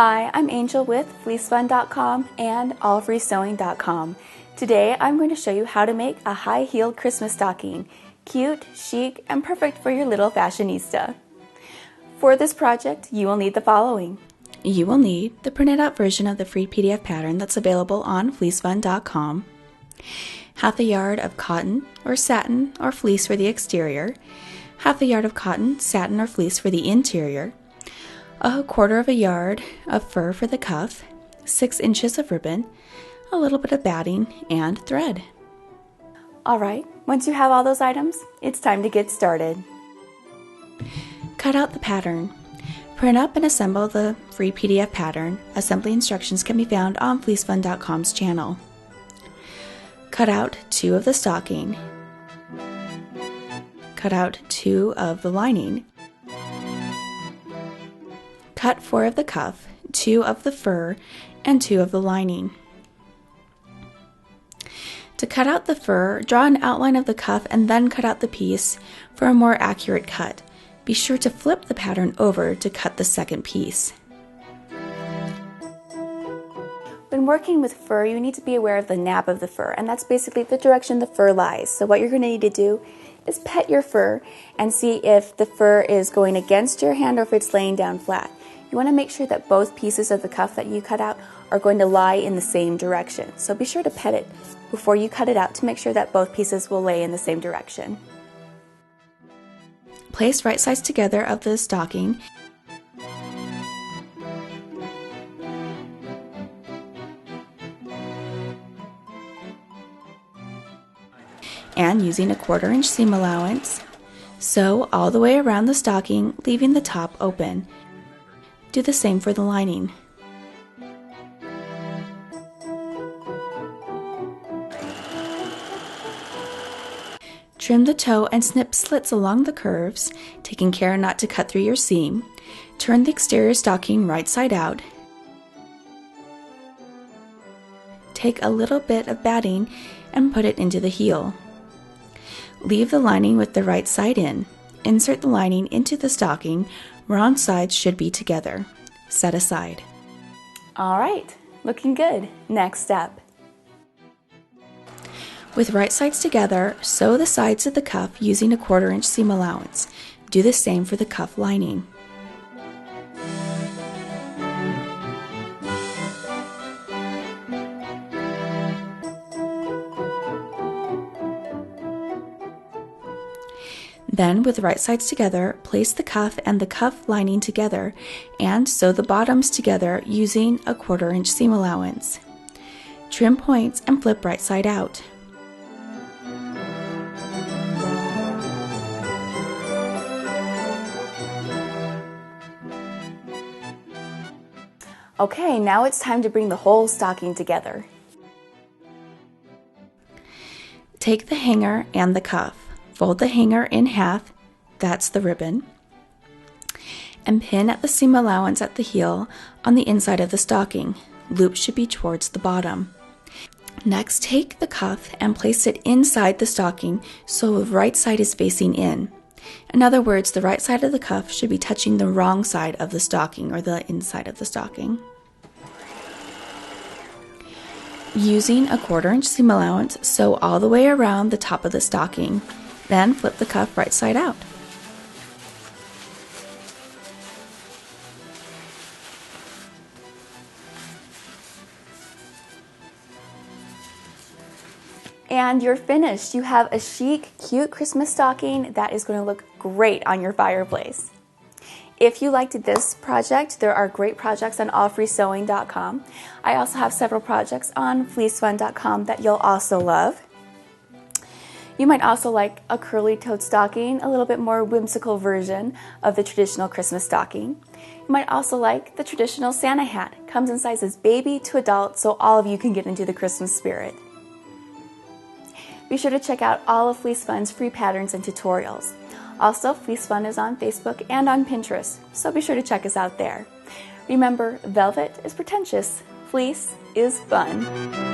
Hi, I'm Angel with FleeceFun.com and allfreesewing.com. Today I'm going to show you how to make a high-heeled Christmas stocking. Cute, chic, and perfect for your little fashionista. For this project, you will need the following. You will need the printed out version of the free PDF pattern that's available on FleeceFun.com, half a yard of cotton or satin or fleece for the exterior, half a yard of cotton, satin, or fleece for the interior, a quarter of a yard of fur for the cuff, 6 inches of ribbon, a little bit of batting, and thread. Alright, once you have all those items, it's time to get started. Cut out the pattern. Print up and assemble the free PDF pattern. Assembly instructions can be found on FleeceFun.com's channel. Cut out 2 of the stocking. Cut out 2 of the lining. Cut 4 of the cuff, 2 of the fur, and 2 of the lining. To cut out the fur, draw an outline of the cuff and then cut out the piece for a more accurate cut. Be sure to flip the pattern over to cut the second piece. When working with fur, you need to be aware of the nap of the fur, and that's basically the direction the fur lies. So what you're going to need to do is pet your fur and see if the fur is going against your hand or if it's laying down flat. You want to make sure that both pieces of the cuff that you cut out are going to lie in the same direction. So be sure to pet it before you cut it out to make sure that both pieces will lay in the same direction. Place right sides together of the stocking and using a 1/4 inch seam allowance, sew all the way around the stocking, leaving the top open. Do the same for the lining. Trim the toe and snip slits along the curves, taking care not to cut through your seam. Turn the exterior stocking right side out. Take a little bit of batting and put it into the heel. Leave the lining with the right side in. Insert the lining into the stocking. Wrong sides should be together. Set aside. Alright, looking good. Next step. With right sides together, sew the sides of the cuff using a 1/4 inch seam allowance. Do the same for the cuff lining. Then, with right sides together, place the cuff and the cuff lining together and sew the bottoms together using a 1/4 inch seam allowance. Trim points and flip right side out. Okay, now it's time to bring the whole stocking together. Take the hanger and the cuff. Fold the hanger in half, that's the ribbon, and pin at the seam allowance at the heel on the inside of the stocking. Loop should be towards the bottom. Next, take the cuff and place it inside the stocking so the right side is facing in. In other words, the right side of the cuff should be touching the wrong side of the stocking or the inside of the stocking. Using a 1/4 inch seam allowance, sew all the way around the top of the stocking. Then flip the cuff right side out. And you're finished. You have a chic, cute Christmas stocking that is going to look great on your fireplace. If you liked this project, there are great projects on allfreesewing.com. I also have several projects on fleecefun.com that you'll also love. You might also like a curly-toed stocking, a little bit more whimsical version of the traditional Christmas stocking. You might also like the traditional Santa hat. Comes in sizes baby to adult, so all of you can get into the Christmas spirit. Be sure to check out all of Fleece Fun's free patterns and tutorials. Also, Fleece Fun is on Facebook and on Pinterest, so be sure to check us out there. Remember, velvet is pretentious, fleece is fun.